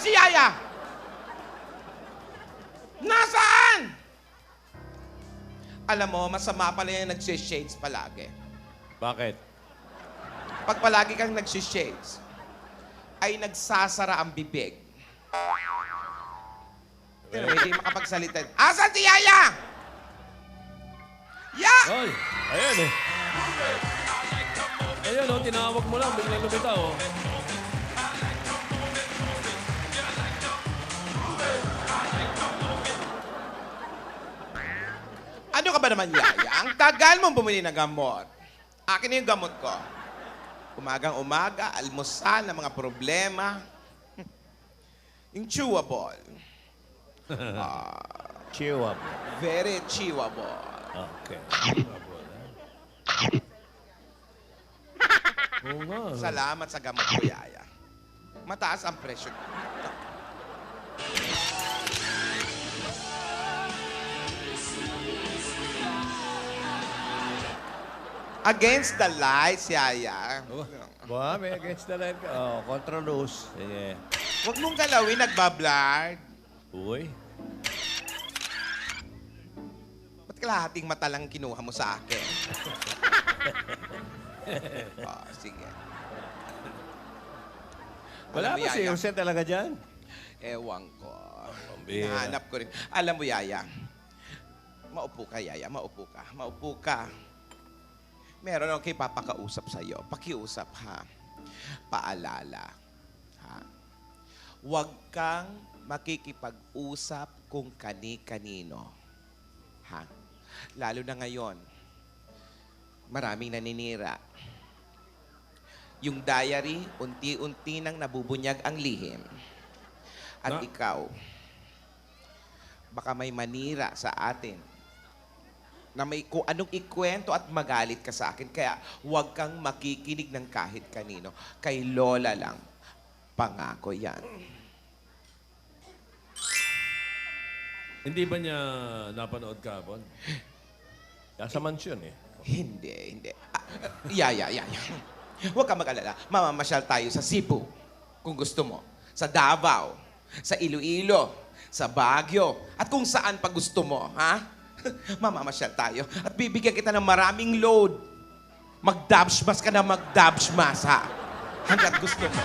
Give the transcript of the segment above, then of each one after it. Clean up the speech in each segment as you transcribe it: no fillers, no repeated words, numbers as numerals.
si Yaya? Nasaan? Alam mo, masama pala yung nagsishades palagi. Bakit? Pag palagi kang nagsishades, ay nagsasara ang bibig. Pero hindi makapagsalita. Asan si Yaya? Ya! Ay, ayan eh. Ayan oh, tinawag mo lang, biglang lumitaw oh. Ano ka ba naman, Yaya? Ang tagal mong bumili ng gamot. Akin na yung gamot ko. Umagang-umaga, almusal ng mga problema. Yung chewable. Chew up. Very chewable. Okay. Oo nga. Salamat sa gamot ko, Yaya. Mataas ang presyo. Against the lights, Yaya. Ba, may against the light ka. Oh, contra loose. Sige. Huwag mong galawin, nagbablard. Uy. Ba't kalahating mata lang kinuha mo sa akin? Oh, sige. Wala Alam mo, ba si Yaya, Jose talaga dyan? ewan ko. pambihira. Nahanap ko rin. Alam mo, Yaya, maupo ka, Yaya. Maupo ka. Maupo ka. Meron akong papakausap sa'yo. Pakiusap, ha? Paalala. Ha? Huwag kang makikipag-usap kung kani-kanino. Ha? Lalo na ngayon, maraming naninira. Yung diary, unti-unti nang nabubunyag ang lihim. At ikaw, baka may manira sa atin na may kung anong ikwento at magalit ka sa akin. Kaya huwag kang makikinig ng kahit kanino. Kay Lola lang. Pangako yan. Hindi ba niya napanood kahapon? Nasa mansyon eh. Hindi. Yaya. Huwag kang mag-alala. Mamamasyal tayo sa Cebu. Kung gusto mo. Sa Davao. Sa Iloilo. Sa Baguio. At kung saan pa gusto mo. Ha? Mamamasyal tayo. At bibigyan kita ng maraming load. Mag-dabshmas ka na mag-dabshmas, ha? Hanggat gusto mo.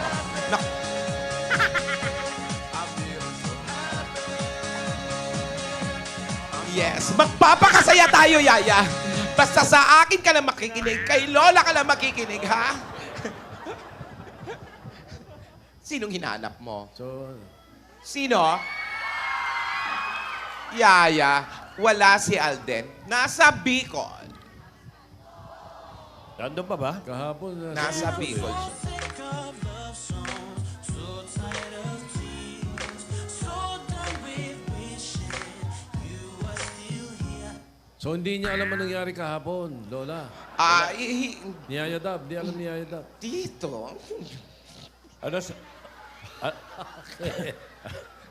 Yes, magpapakasaya tayo, Yaya. Basta sa akin ka lang makikinig, kay Lola ka lang makikinig, ha? Sinong hinanap mo? So, Sino? Yaya, wala si Alden. Nasa Bicol. nandun pa ba? Kahapon. Nasa Bicol siya. So, hindi niya alam ang nangyari kahapon, Lola. Ni Yaya Dab, di alam ni Yaya Dab. Dito? Ano sa...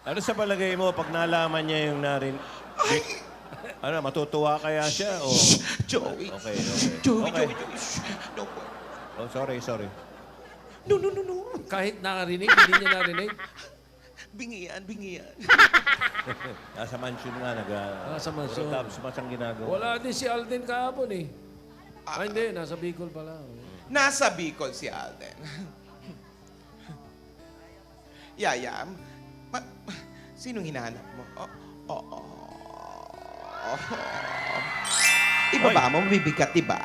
ano sa palagay mo pag nalaman niya yung ano, matutuwa kaya siya o... Joey. Okay. Joey. No. Oh, sorry. No. Kahit nakarinig, hindi niya narinig. Bingian. Nasa mansion nga, Nasa mansion. Sumasang ginagawa. Wala din si Alden kahapon eh. Hindi, nasa Bicol pala. Nasa Bicol si Alden. Yaya, sinong hinahanap mo? Ibaba mo, mabibigat, diba?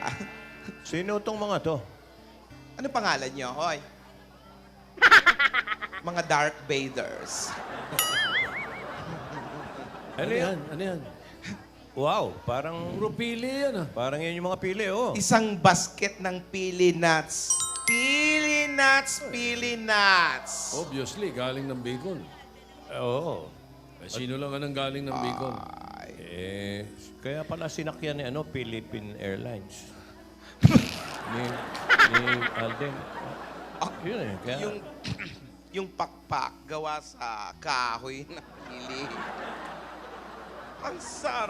Sino tong mga to? Ano pangalan niyo, hoy? Mga Dark Bathers. Ano yan? Wow, parang... Puro pili yan ah. Parang yan yung mga pili, oh. Isang basket ng pili nuts. Pili nuts. Obviously, galing ng Bicol. Oo. Sino lang ang galing ng Bicol? Kaya pala sinakyan ni Philippine Airlines. ni Alden. Yun eh. Kaya... Yung pakpak gawa sa kahoy na pili. Ang sarap.